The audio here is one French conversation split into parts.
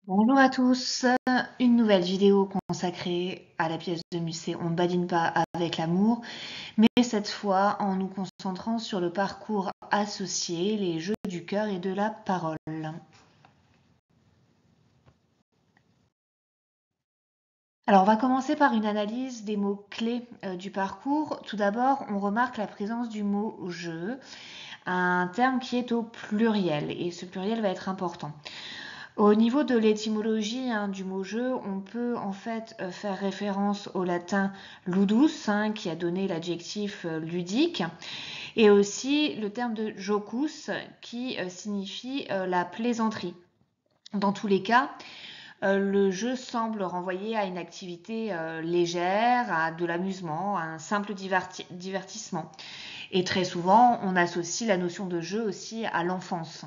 Bonjour à tous, une nouvelle vidéo consacrée à la pièce de Musset On ne badine pas avec l'amour, mais cette fois en nous concentrant sur le parcours associé, les jeux du cœur et de la parole. Alors on va commencer par une analyse des mots-clés du parcours. Tout d'abord, on remarque la présence du mot jeu, un terme qui est au pluriel, et ce pluriel va être important. Au niveau de l'étymologie du mot jeu, on peut en fait faire référence au latin ludus, qui a donné l'adjectif ludique, et aussi le terme de jocus qui signifie la plaisanterie. Dans tous les cas, le jeu semble renvoyer à une activité légère, à de l'amusement, à un simple divertissement. Et très souvent, on associe la notion de jeu aussi à l'enfance.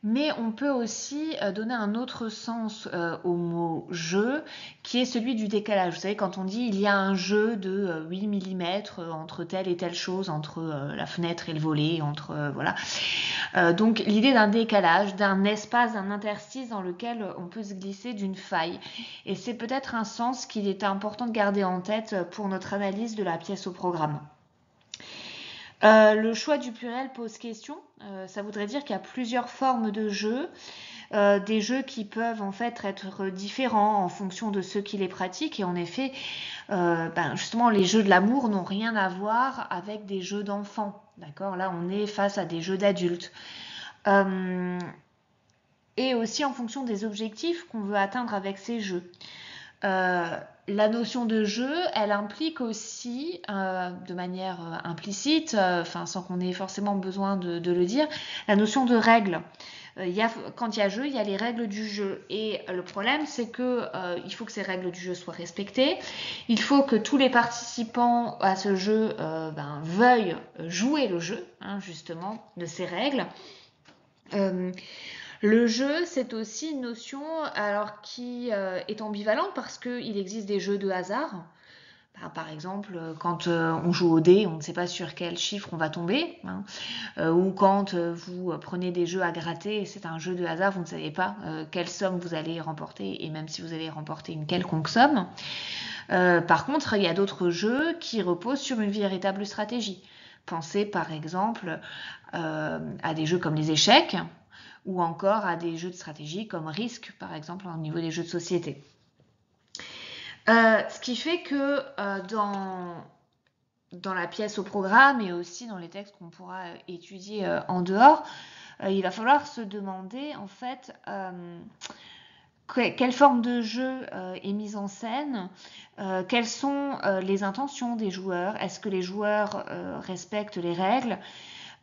Mais on peut aussi donner un autre sens au mot jeu, qui est celui du décalage. Vous savez, quand on dit il y a un jeu de 8 mm entre telle et telle chose, entre la fenêtre et le volet, voilà. Donc l'idée d'un décalage, d'un espace, d'un interstice dans lequel on peut se glisser d'une faille. Et c'est peut-être un sens qu'il est important de garder en tête pour notre analyse de la pièce au programme. Le choix du pluriel pose question. Ça voudrait dire qu'il y a plusieurs formes de jeux, des jeux qui peuvent en fait être différents en fonction de ceux qui les pratiquent. Et en effet, justement, les jeux de l'amour n'ont rien à voir avec des jeux d'enfants. D'accord ? Là, on est face à des jeux d'adultes. Et aussi en fonction des objectifs qu'on veut atteindre avec ces jeux. La notion de jeu, elle implique aussi, de manière implicite, sans qu'on ait forcément besoin de le dire, la notion de règles. Quand il y a jeu, il y a les règles du jeu. Et le problème, c'est que il faut que ces règles du jeu soient respectées. Il faut que tous les participants à ce jeu veuillent jouer le jeu, justement, de ces règles. Le jeu, c'est aussi une notion qui est ambivalente parce qu'il existe des jeux de hasard. Par exemple, quand on joue au dé, on ne sait pas sur quel chiffre on va tomber. Ou quand vous prenez des jeux à gratter, et c'est un jeu de hasard, vous ne savez pas quelle somme vous allez remporter, et même si vous allez remporter une quelconque somme. Par contre, il y a d'autres jeux qui reposent sur une véritable stratégie. Pensez par exemple à des jeux comme les échecs, ou encore à des jeux de stratégie comme Risk, par exemple, au niveau des jeux de société. Ce qui fait que dans la pièce au programme et aussi dans les textes qu'on pourra étudier en dehors, il va falloir se demander en fait quelle forme de jeu est mise en scène, quelles sont les intentions des joueurs, est-ce que les joueurs respectent les règles,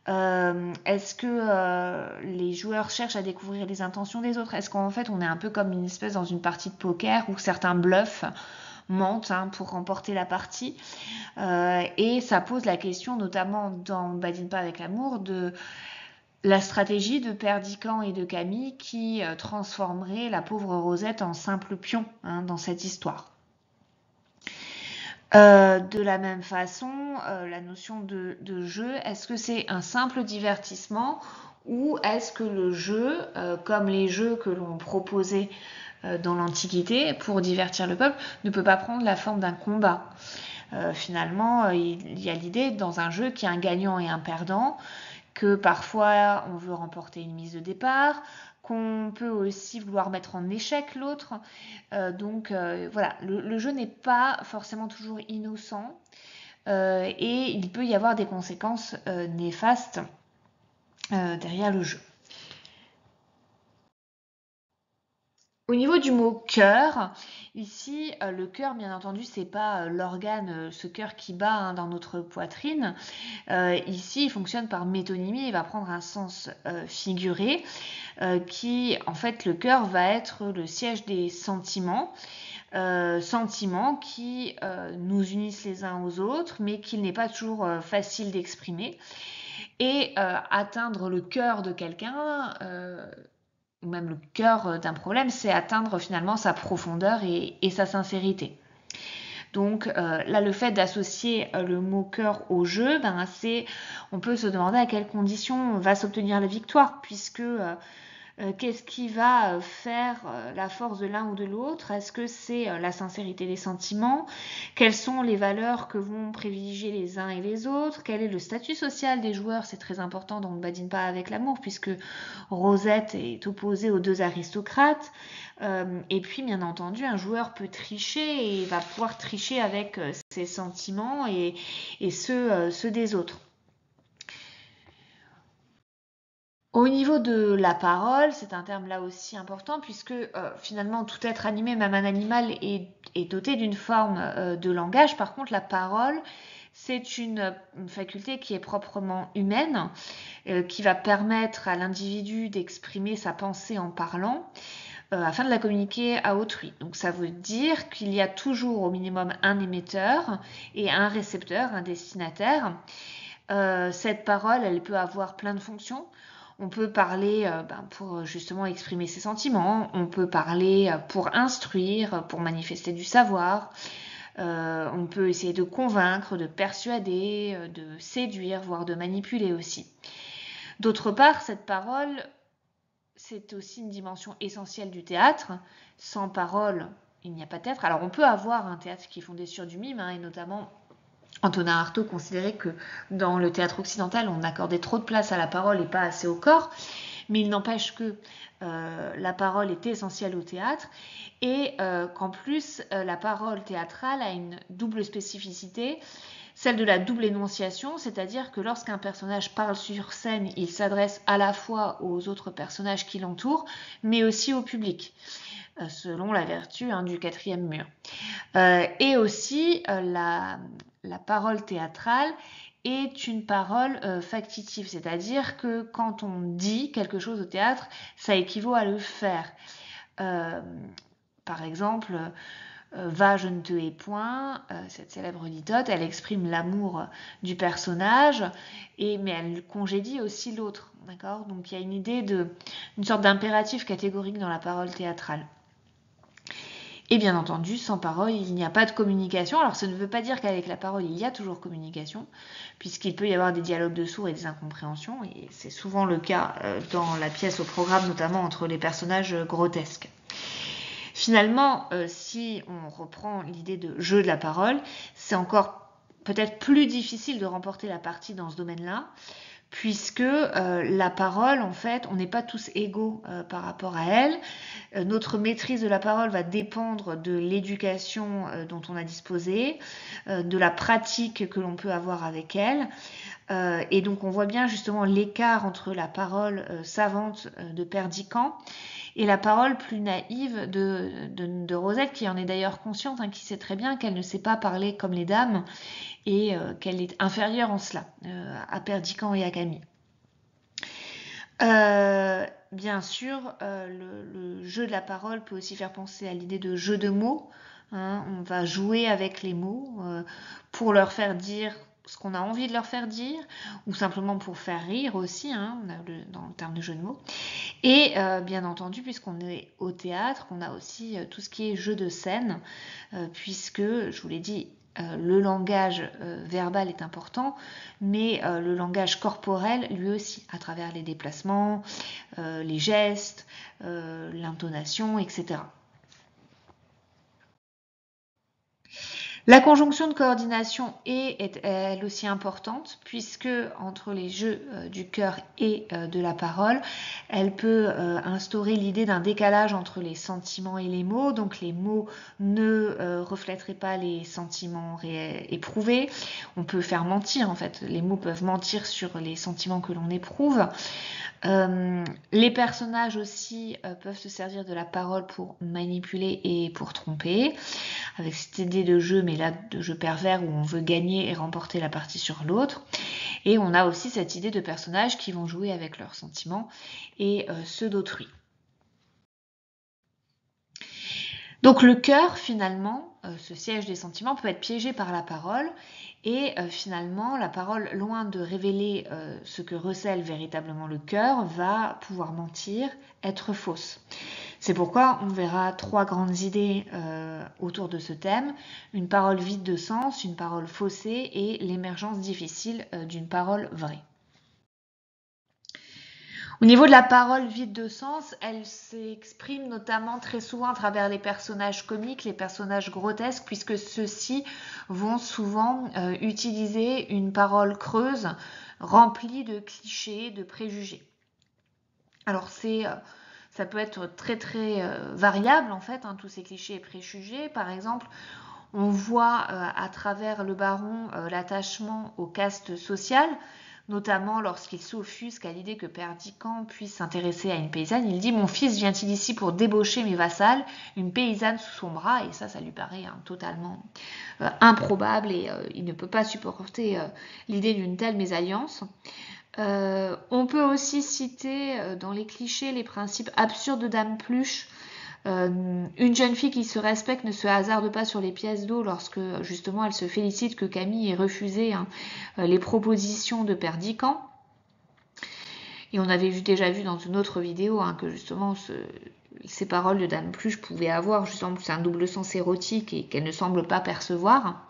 est-ce que les joueurs cherchent à découvrir les intentions des autres? Est-ce qu'en fait on est un peu comme une espèce dans une partie de poker où certains bluffent, mentent pour remporter la partie, et ça pose la question notamment dans Badine pas avec l'amour de la stratégie de Perdican et de Camille qui transformerait la pauvre Rosette en simple pion dans cette histoire. De la même façon, la notion de jeu, est-ce que c'est un simple divertissement ou est-ce que le jeu, comme les jeux que l'on proposait dans l'Antiquité pour divertir le peuple, ne peut pas prendre la forme d'un combat? Finalement, il y a l'idée dans un jeu qu'il y a un gagnant et un perdant, que parfois on veut remporter une mise de départ, qu'on peut aussi vouloir mettre en échec l'autre. Voilà, le jeu n'est pas forcément toujours innocent et il peut y avoir des conséquences néfastes derrière le jeu. Au niveau du mot cœur, ici, le cœur, bien entendu, c'est pas l'organe, ce cœur qui bat dans notre poitrine. Ici, il fonctionne par métonymie, il va prendre un sens figuré, qui, en fait, le cœur va être le siège des sentiments. Sentiments qui nous unissent les uns aux autres, mais qu'il n'est pas toujours facile d'exprimer. Et atteindre le cœur de quelqu'un, ou même le cœur d'un problème, c'est atteindre finalement sa profondeur et sa sincérité. Donc là, le fait d'associer le mot cœur au jeu, on peut se demander à quelles conditions va s'obtenir la victoire, puisque Qu'est-ce qui va faire la force de l'un ou de l'autre? Est-ce que c'est la sincérité des sentiments? Quelles sont les valeurs que vont privilégier les uns et les autres? Quel est le statut social des joueurs? C'est très important, donc on ne badine pas avec l'amour, puisque Rosette est opposée aux deux aristocrates. Et puis, bien entendu, un joueur peut tricher et va pouvoir tricher avec ses sentiments et ceux des autres. Au niveau de la parole, c'est un terme là aussi important puisque finalement tout être animé, même un animal, est doté d'une forme de langage. Par contre, la parole, c'est une faculté qui est proprement humaine, qui va permettre à l'individu d'exprimer sa pensée en parlant afin de la communiquer à autrui. Donc ça veut dire qu'il y a toujours au minimum un émetteur et un récepteur, un destinataire. Cette parole, elle peut avoir plein de fonctions. On peut parler pour justement exprimer ses sentiments, on peut parler pour instruire, pour manifester du savoir, on peut essayer de convaincre, de persuader, de séduire, voire de manipuler aussi. D'autre part, cette parole, c'est aussi une dimension essentielle du théâtre. Sans parole, il n'y a pas de théâtre. Alors on peut avoir un théâtre qui est fondé sur du mime, et notamment Antonin Artaud considérait que dans le théâtre occidental, on accordait trop de place à la parole et pas assez au corps, mais il n'empêche que la parole est essentielle au théâtre et qu'en plus, la parole théâtrale a une double spécificité, celle de la double énonciation, c'est-à-dire que lorsqu'un personnage parle sur scène, il s'adresse à la fois aux autres personnages qui l'entourent, mais aussi au public, selon la vertu du quatrième mur. Et aussi, la parole théâtrale est une parole factitive, c'est-à-dire que quand on dit quelque chose au théâtre, ça équivaut à le faire. Par exemple, va, je ne te hais point, cette célèbre litote, elle exprime l'amour du personnage, mais elle congédie aussi l'autre, d'accord? Donc il y a une idée une sorte d'impératif catégorique dans la parole théâtrale. Et bien entendu, sans parole, il n'y a pas de communication. Alors ça ne veut pas dire qu'avec la parole, il y a toujours communication, puisqu'il peut y avoir des dialogues de sourds et des incompréhensions, et c'est souvent le cas dans la pièce au programme, notamment entre les personnages grotesques. Finalement, si on reprend l'idée de jeu de la parole, c'est encore peut-être plus difficile de remporter la partie dans ce domaine-là, puisque la parole, en fait, on n'est pas tous égaux par rapport à elle. Notre maîtrise de la parole va dépendre de l'éducation dont on a disposé, de la pratique que l'on peut avoir avec elle. Et donc on voit bien justement l'écart entre la parole savante de Perdiccas et la parole plus naïve de Rosette, qui en est d'ailleurs consciente, qui sait très bien qu'elle ne sait pas parler comme les dames et qu'elle est inférieure en cela à Perdiccas et à Camille. Bien sûr, le jeu de la parole peut aussi faire penser à l'idée de jeu de mots. On va jouer avec les mots pour leur faire dire ce qu'on a envie de leur faire dire, ou simplement pour faire rire aussi, dans le terme de jeu de mots. Et bien entendu, puisqu'on est au théâtre, on a aussi tout ce qui est jeu de scène, puisque, je vous l'ai dit, le langage verbal est important, mais le langage corporel lui aussi, à travers les déplacements, les gestes, l'intonation, etc. La conjonction de coordination est elle aussi importante, puisque entre les jeux du cœur et de la parole, elle peut instaurer l'idée d'un décalage entre les sentiments et les mots. Donc les mots ne reflèteraient pas les sentiments éprouvés. On peut faire mentir, en fait. Les mots peuvent mentir sur les sentiments que l'on éprouve. Les personnages aussi peuvent se servir de la parole pour manipuler et pour tromper, avec cette idée de jeu, mais là de jeu pervers où on veut gagner et remporter la partie sur l'autre. Et on a aussi cette idée de personnages qui vont jouer avec leurs sentiments et ceux d'autrui. Donc le cœur, finalement, ce siège des sentiments, peut être piégé par la parole, et finalement, la parole, loin de révéler ce que recèle véritablement le cœur, va pouvoir mentir, être fausse. C'est pourquoi on verra trois grandes idées autour de ce thème: une parole vide de sens, une parole faussée et l'émergence difficile d'une parole vraie. Au niveau de la parole vide de sens, elle s'exprime notamment très souvent à travers les personnages comiques, les personnages grotesques, puisque ceux-ci vont souvent utiliser une parole creuse, remplie de clichés, de préjugés. Alors ça peut être très très variable en fait, tous ces clichés et préjugés. Par exemple, on voit à travers le baron l'attachement aux castes sociales, notamment lorsqu'il s'offusque à l'idée que Perdiccas puisse s'intéresser à une paysanne. Il dit « Mon fils vient-il ici pour débaucher mes vassals, une paysanne sous son bras ?» Et ça lui paraît totalement improbable et il ne peut pas supporter l'idée d'une telle mésalliance. On peut aussi citer dans les clichés les principes absurdes de Dame Pluche. Une jeune fille qui se respecte ne se hasarde pas sur les pièces d'eau lorsque justement elle se félicite que Camille ait refusé les propositions de Perdiccas. Et on avait déjà vu dans une autre vidéo que justement ces paroles de Dame Pluche pouvaient avoir justement un double sens érotique et qu'elle ne semble pas percevoir.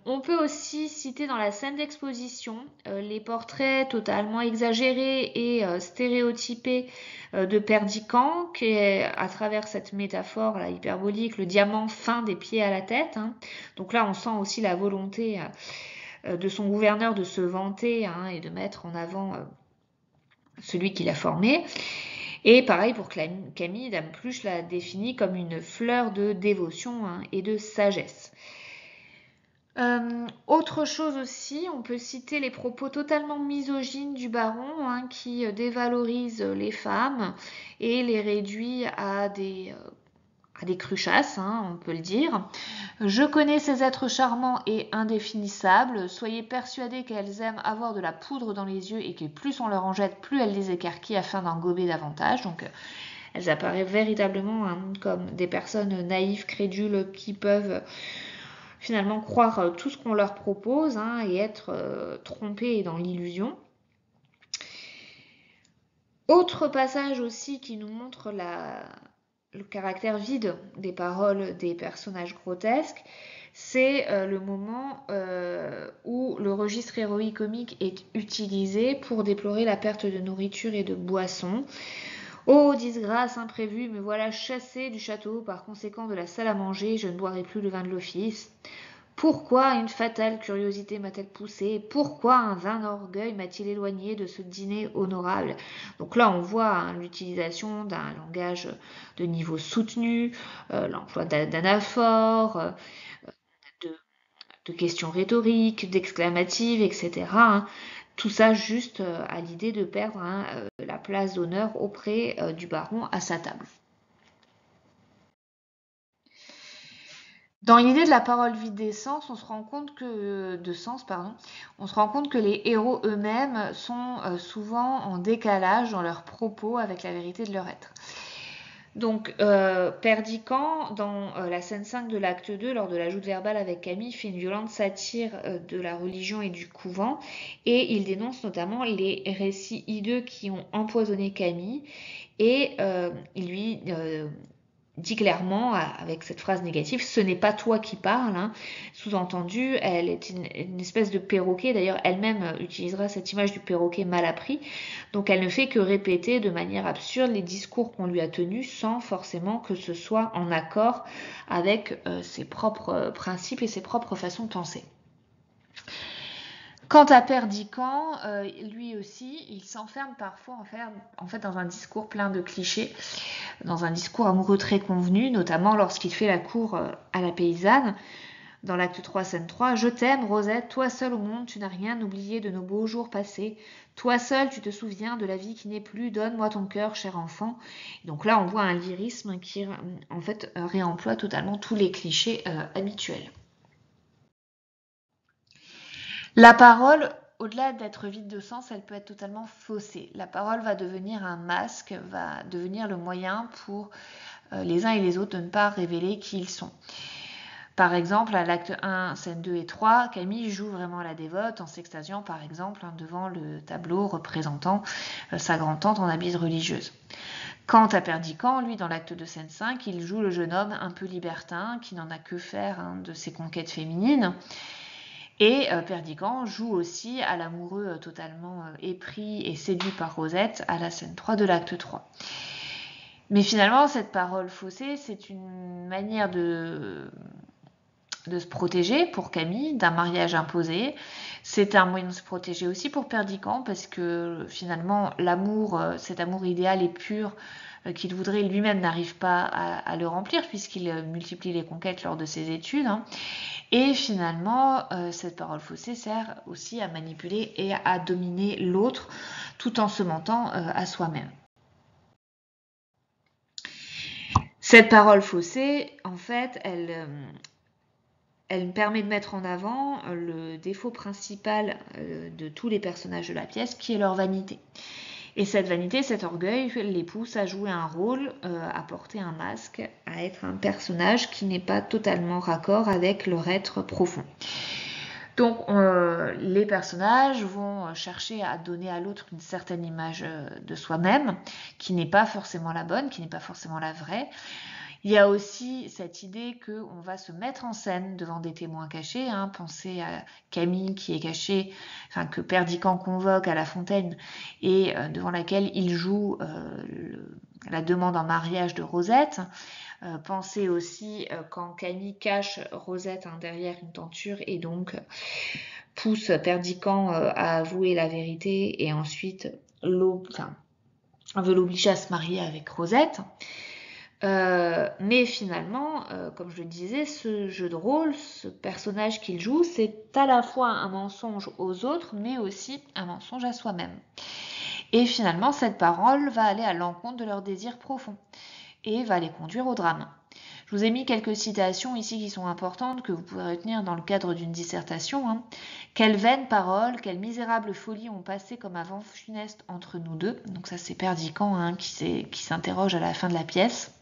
On peut aussi citer dans la scène d'exposition les portraits totalement exagérés et stéréotypés de Perdiccas, qui est à travers cette métaphore là, hyperbolique, le diamant fin des pieds à la tête. Donc là, on sent aussi la volonté de son gouverneur de se vanter et de mettre en avant celui qui l'a formé. Et pareil pour Camille, Dame Pluche l'a définit comme une fleur de dévotion et de sagesse. Autre chose aussi, on peut citer les propos totalement misogynes du baron qui dévalorise les femmes et les réduit à des cruchasses, on peut le dire. Je connais ces êtres charmants et indéfinissables. Soyez persuadés qu'elles aiment avoir de la poudre dans les yeux et que plus on leur en jette, plus elles les écarquillent afin d'en gober davantage. Donc elles apparaissent véritablement comme des personnes naïves, crédules qui peuvent finalement croire tout ce qu'on leur propose et être trompés dans l'illusion. Autre passage aussi qui nous montre le caractère vide des paroles des personnages grotesques, c'est le moment où le registre héroïque comique est utilisé pour déplorer la perte de nourriture et de boissons. Oh, disgrâce imprévue, me voilà chassé du château, par conséquent de la salle à manger, je ne boirai plus le vin de l'office. Pourquoi une fatale curiosité m'a-t-elle poussé? Pourquoi un vain orgueil m'a-t-il éloigné de ce dîner honorable? Donc là, on voit l'utilisation d'un langage de niveau soutenu, l'emploi d'anaphores, de questions rhétoriques, d'exclamatives, etc. Tout ça juste à l'idée de perdre la place d'honneur auprès du baron à sa table. Dans l'idée de la parole vide de sens, on se rend compte que les héros eux-mêmes sont souvent en décalage dans leurs propos avec la vérité de leur être. Donc, Perdiccas, dans la scène 5 de l'acte 2, lors de la joute verbale avec Camille, fait une violente satire de la religion et du couvent, et il dénonce notamment les récits hideux qui ont empoisonné Camille, et il lui dit clairement, avec cette phrase négative, ce n'est pas toi qui parles. Sous-entendu, elle est une espèce de perroquet. D'ailleurs, elle-même utilisera cette image du perroquet mal appris. Donc, elle ne fait que répéter de manière absurde les discours qu'on lui a tenus sans forcément que ce soit en accord avec ses propres principes et ses propres façons de penser. Quant à Perdiccas, lui aussi, il s'enferme parfois en fait dans un discours plein de clichés, dans un discours amoureux très convenu, notamment lorsqu'il fait la cour à la paysanne. Dans l'acte 3, scène 3, « Je t'aime, Rosette, toi seule au monde, tu n'as rien oublié de nos beaux jours passés. Toi seule, tu te souviens de la vie qui n'est plus, donne-moi ton cœur, cher enfant. » Donc là, on voit un lyrisme qui, en fait, réemploie totalement tous les clichés habituels. La parole, au-delà d'être vide de sens, elle peut être totalement faussée. La parole va devenir un masque, va devenir le moyen pour les uns et les autres de ne pas révéler qui ils sont. Par exemple, à l'acte 1, scène 2 et 3, Camille joue vraiment la dévote en s'extasiant par exemple devant le tableau représentant sa grand-tante en habits religieuse. Quant à Perdiccas, lui, dans l'acte 2, scène 5, il joue le jeune homme un peu libertin qui n'en a que faire de ses conquêtes féminines. Et Perdiccas joue aussi à l'amoureux totalement épris et séduit par Rosette à la scène 3 de l'acte 3. Mais finalement, cette parole faussée, c'est une manière de se protéger pour Camille d'un mariage imposé. C'est un moyen de se protéger aussi pour Perdiccas parce que finalement l'amour, cet amour idéal et pur qu'il voudrait lui-même n'arrive pas à le remplir puisqu'il multiplie les conquêtes lors de ses études. Et finalement, cette parole faussée sert aussi à manipuler et à dominer l'autre tout en se mentant à soi-même. Cette parole faussée, en fait, elle permet de mettre en avant le défaut principal de tous les personnages de la pièce, qui est leur vanité. Et cette vanité, cet orgueil, les pousse à jouer un rôle, à porter un masque, à être un personnage qui n'est pas totalement raccord avec leur être profond. Donc les personnages vont chercher à donner à l'autre une certaine image de soi-même, qui n'est pas forcément la bonne, qui n'est pas forcément la vraie. Il y a aussi cette idée qu'on va se mettre en scène devant des témoins cachés. Pensez à Camille qui est cachée, enfin que Perdiccas convoque à la fontaine et devant laquelle il joue la demande en mariage de Rosette. Pensez aussi quand Camille cache Rosette derrière une tenture et donc pousse Perdiccas à avouer la vérité et ensuite veut l'obliger à se marier avec Rosette. Mais finalement, comme je le disais, ce jeu de rôle, ce personnage qu'il joue, c'est à la fois un mensonge aux autres, mais aussi un mensonge à soi-même. Et finalement, cette parole va aller à l'encontre de leurs désirs profonds et va les conduire au drame. Je vous ai mis quelques citations ici qui sont importantes, que vous pourrez retenir dans le cadre d'une dissertation. Quelle vaine parole, quelle misérable folie ont passé comme un vent funeste entre nous deux. Donc ça c'est Perdiccas qui s'interroge à la fin de la pièce.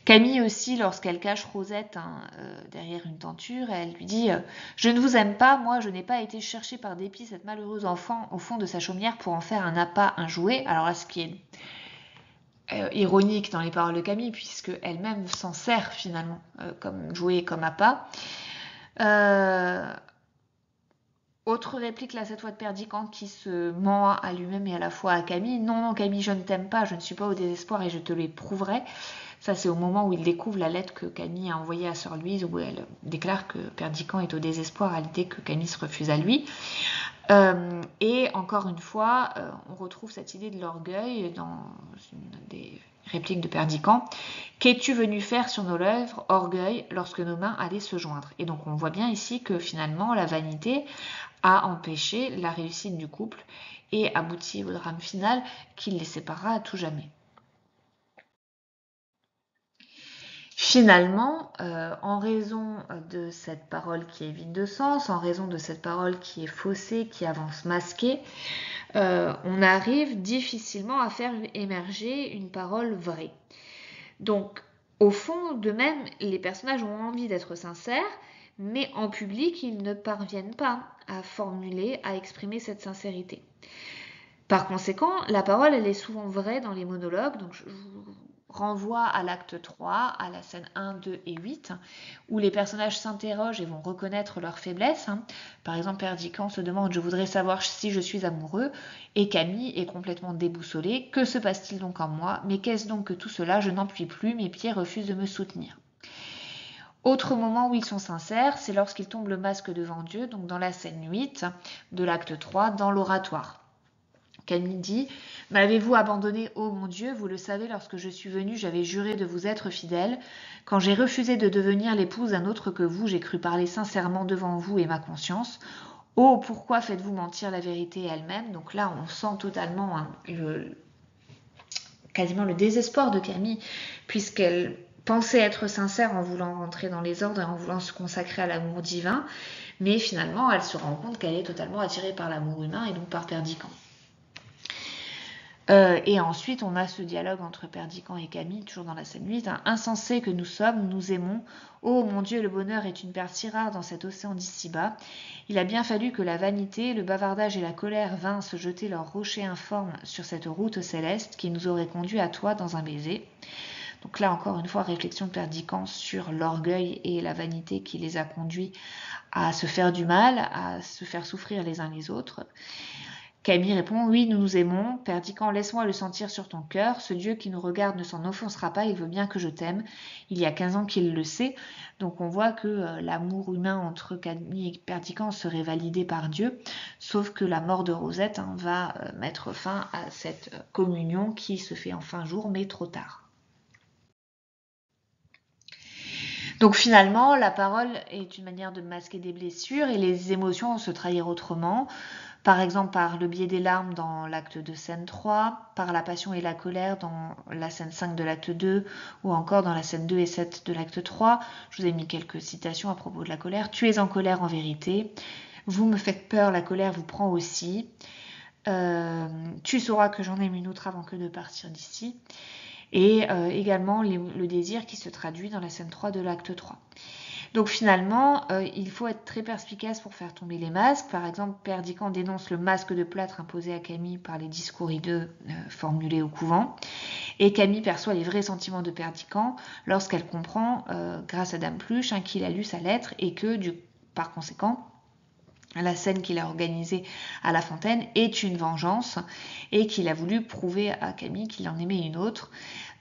Camille aussi, lorsqu'elle cache Rosette derrière une tenture, elle lui dit « Je ne vous aime pas, moi je n'ai pas été chercher par dépit cette malheureuse enfant au fond de sa chaumière pour en faire un appât, un jouet. » Alors là, ce qui est ironique dans les paroles de Camille, puisque elle-même s'en sert finalement comme jouet, comme appât. Autre réplique là cette fois de Perdiccas qui se ment à lui-même et à la fois à Camille. Non Camille, je ne t'aime pas, je ne suis pas au désespoir et je te l'éprouverai. Ça c'est au moment où il découvre la lettre que Camille a envoyée à Sœur Louise où elle déclare que Perdiccas est au désespoir à l'idée que Camille se refuse à lui. Et encore une fois, on retrouve cette idée de l'orgueil dans une des répliques de Perdiccas. Qu'es-tu venu faire sur nos lèvres, orgueil, lorsque nos mains allaient se joindre? Et donc on voit bien ici que finalement la vanité a empêché la réussite du couple et aboutit au drame final qui les séparera à tout jamais. Finalement, en raison de cette parole qui est vide de sens, en raison de cette parole qui est faussée, qui avance masquée, on arrive difficilement à faire émerger une parole vraie. Donc, au fond d'eux-mêmes, les personnages ont envie d'être sincères, mais en public, ils ne parviennent pas à formuler, à exprimer cette sincérité. Par conséquent, la parole, elle est souvent vraie dans les monologues, donc je vous renvoie à l'acte 3, à la scène 1, 2 et 8, où les personnages s'interrogent et vont reconnaître leurs faiblesses. Par exemple, Perdiccas se demande « Je voudrais savoir si je suis amoureux » et Camille est complètement déboussolée. « Que se passe-t-il donc en moi? Mais qu'est-ce donc que tout cela? Je n'en puis plus, mes pieds refusent de me soutenir. » Autre moment où ils sont sincères, c'est lorsqu'ils tombent le masque devant Dieu, donc dans la scène 8 de l'acte 3, dans l'oratoire. Camille dit « M'avez-vous abandonné, ô mon Dieu? Vous le savez, lorsque je suis venue, j'avais juré de vous être fidèle. Quand j'ai refusé de devenir l'épouse d'un autre que vous, j'ai cru parler sincèrement devant vous et ma conscience. Oh, pourquoi faites-vous mentir la vérité elle-même ?» Donc là, on sent totalement quasiment le désespoir de Camille, puisqu'elle pensait être sincère en voulant rentrer dans les ordres et en voulant se consacrer à l'amour divin, mais finalement, elle se rend compte qu'elle est totalement attirée par l'amour humain et donc par Perdiccas. Et ensuite, on a ce dialogue entre Perdiccas et Camille, toujours dans la scène 8. Insensés que nous sommes, nous aimons. Oh mon Dieu, le bonheur est une perle si rare dans cet océan d'ici-bas. Il a bien fallu que la vanité, le bavardage et la colère vinssent jeter leurs rochers informes sur cette route céleste qui nous aurait conduits à toi dans un baiser. Donc là, encore une fois, réflexion de Perdiccas sur l'orgueil et la vanité qui les a conduits à se faire du mal, à se faire souffrir les uns les autres. Camille répond: oui, nous nous aimons. Perdiccas, laisse-moi le sentir sur ton cœur. Ce Dieu qui nous regarde ne s'en offensera pas, il veut bien que je t'aime. Il y a 15 ans qu'il le sait. Donc on voit que l'amour humain entre Camille et Perdiccas serait validé par Dieu, sauf que la mort de Rosette va mettre fin à cette communion qui se fait en fin jour, mais trop tard. Donc finalement, la parole est une manière de masquer des blessures et les émotions vont se trahir autrement. Par exemple, par le biais des larmes dans l'acte 2, scène 3, par la passion et la colère dans la scène 5 de l'acte 2, ou encore dans la scène 2 et 7 de l'acte 3. Je vous ai mis quelques citations à propos de la colère. Tu es en colère en vérité. Vous me faites peur, la colère vous prend aussi. Tu sauras que j'en aime une autre avant que de partir d'ici. Et également le désir qui se traduit dans la scène 3 de l'acte 3. Donc finalement, il faut être très perspicace pour faire tomber les masques. Par exemple, Perdiccas dénonce le masque de plâtre imposé à Camille par les discours hideux formulés au couvent. Et Camille perçoit les vrais sentiments de Perdiccas lorsqu'elle comprend, grâce à Dame Pluche, qu'il a lu sa lettre et que, par conséquent, la scène qu'il a organisée à La Fontaine est une vengeance et qu'il a voulu prouver à Camille qu'il en aimait une autre.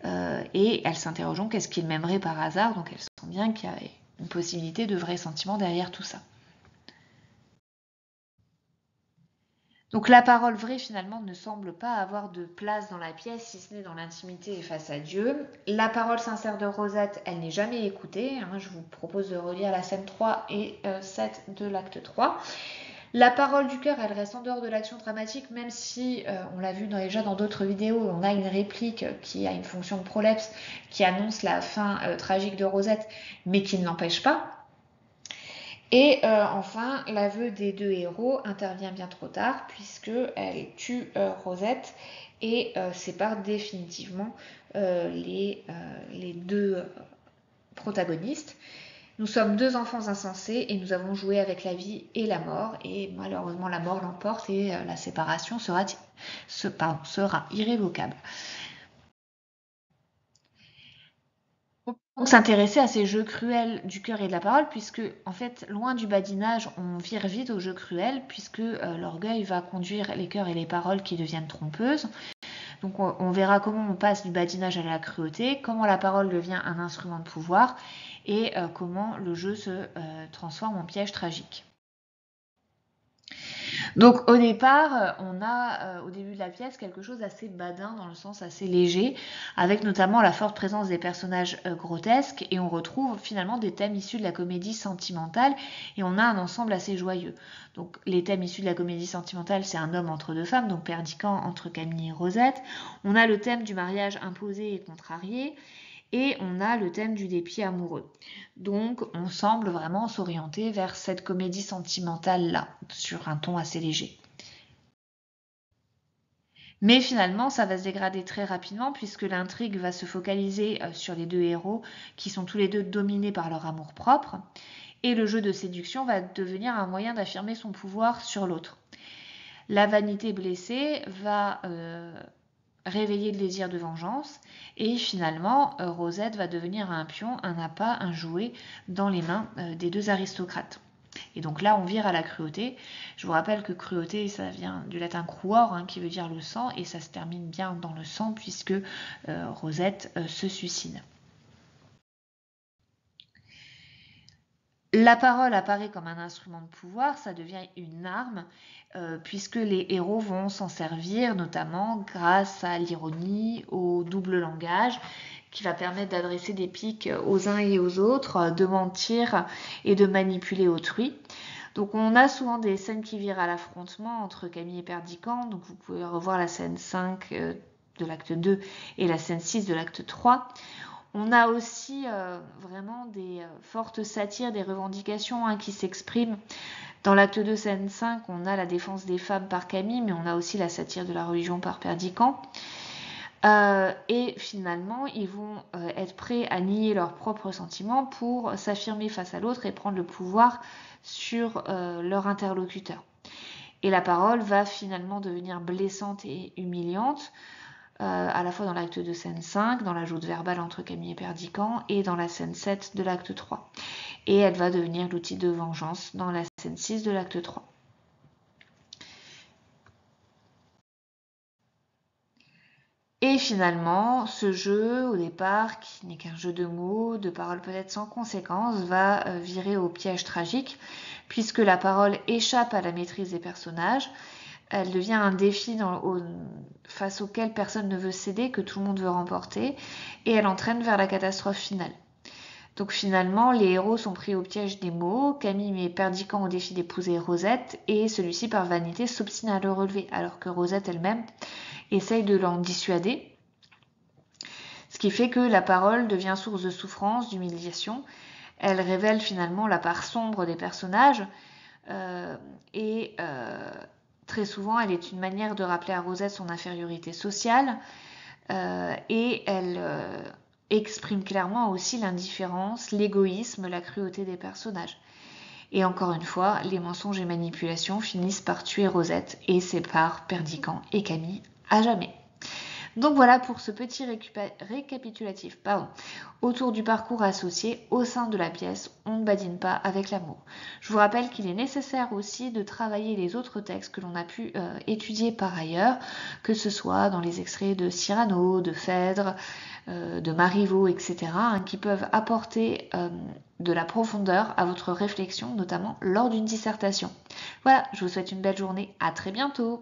Et elle s'interroge donc, est-ce qu'il m'aimerait par hasard? Donc elle sent bien qu'il y a une possibilité de vrais sentiments derrière tout ça. Donc la parole vraie finalement ne semble pas avoir de place dans la pièce, si ce n'est dans l'intimité et face à Dieu. La parole sincère de Rosette, elle n'est jamais écoutée. Je vous propose de relire la scène 3 et 7 de l'acte 3. La parole du cœur, elle reste en dehors de l'action dramatique, même si, on l'a vu déjà dans d'autres vidéos, on a une réplique qui a une fonction de prolepse, qui annonce la fin tragique de Rosette, mais qui ne l'empêche pas. Et enfin, l'aveu des deux héros intervient bien trop tard, puisqu'elle tue Rosette et sépare définitivement les deux protagonistes. Nous sommes deux enfants insensés et nous avons joué avec la vie et la mort, et malheureusement la mort l'emporte et la séparation sera irrévocable. Donc s'intéresser à ces jeux cruels du cœur et de la parole, puisque en fait, loin du badinage, on vire vite aux jeux cruels, puisque l'orgueil va conduire les cœurs et les paroles qui deviennent trompeuses. Donc on verra comment on passe du badinage à la cruauté, comment la parole devient un instrument de pouvoir, et comment le jeu se transforme en piège tragique. Donc au départ, on a au début de la pièce quelque chose d'assez badin, dans le sens assez léger, avec notamment la forte présence des personnages grotesques, et on retrouve finalement des thèmes issus de la comédie sentimentale, et on a un ensemble assez joyeux. Donc les thèmes issus de la comédie sentimentale, c'est un homme entre deux femmes, donc Perdiccas entre Camille et Rosette. On a le thème du mariage imposé et contrarié, et on a le thème du dépit amoureux. Donc on semble vraiment s'orienter vers cette comédie sentimentale-là, sur un ton assez léger. Mais finalement, ça va se dégrader très rapidement, puisque l'intrigue va se focaliser sur les deux héros, qui sont tous les deux dominés par leur amour-propre, et le jeu de séduction va devenir un moyen d'affirmer son pouvoir sur l'autre. La vanité blessée va réveiller le désir de vengeance, et finalement Rosette va devenir un pion, un appât, un jouet dans les mains des deux aristocrates. Et donc là on vire à la cruauté. Je vous rappelle que cruauté, ça vient du latin cruor, qui veut dire le sang, et ça se termine bien dans le sang, puisque Rosette se suicide. La parole apparaît comme un instrument de pouvoir, ça devient une arme, puisque les héros vont s'en servir, notamment grâce à l'ironie, au double langage, qui va permettre d'adresser des piques aux uns et aux autres, de mentir et de manipuler autrui. Donc on a souvent des scènes qui virent à l'affrontement entre Camille et Perdiccas, donc vous pouvez revoir la scène 5 de l'acte 2 et la scène 6 de l'acte 3. On a aussi vraiment des fortes satires, des revendications qui s'expriment. Dans l'acte 2, scène 5, on a la défense des femmes par Camille, mais on a aussi la satire de la religion par Perdiccas. Et finalement, ils vont être prêts à nier leurs propres sentiments pour s'affirmer face à l'autre et prendre le pouvoir sur leur interlocuteur. Et la parole va finalement devenir blessante et humiliante, à la fois dans l'acte de scène 5, dans la joute verbale entre Camille et Perdiccas, et dans la scène 7 de l'acte 3. Et elle va devenir l'outil de vengeance dans la scène 6 de l'acte 3. Et finalement, ce jeu, au départ, qui n'est qu'un jeu de mots, de paroles peut-être sans conséquence, va virer au piège tragique, puisque la parole échappe à la maîtrise des personnages. Elle devient un défi face auquel personne ne veut céder, que tout le monde veut remporter, et elle entraîne vers la catastrophe finale. Donc finalement, les héros sont pris au piège des mots, Camille met Perdiccas au défi d'épouser Rosette, et celui-ci, par vanité, s'obstine à le relever, alors que Rosette elle-même essaye de l'en dissuader. Ce qui fait que la parole devient source de souffrance, d'humiliation. Elle révèle finalement la part sombre des personnages, et très souvent, elle est une manière de rappeler à Rosette son infériorité sociale, et elle exprime clairement aussi l'indifférence, l'égoïsme, la cruauté des personnages. Et encore une fois, les mensonges et manipulations finissent par tuer Rosette et séparent Perdiccas et Camille à jamais. Donc voilà pour ce petit récapitulatif autour du parcours associé au sein de la pièce On ne badine pas avec l'amour. Je vous rappelle qu'il est nécessaire aussi de travailler les autres textes que l'on a pu étudier par ailleurs, que ce soit dans les extraits de Cyrano, de Phèdre, de Marivaux, etc., qui peuvent apporter de la profondeur à votre réflexion, notamment lors d'une dissertation. Voilà, je vous souhaite une belle journée, à très bientôt.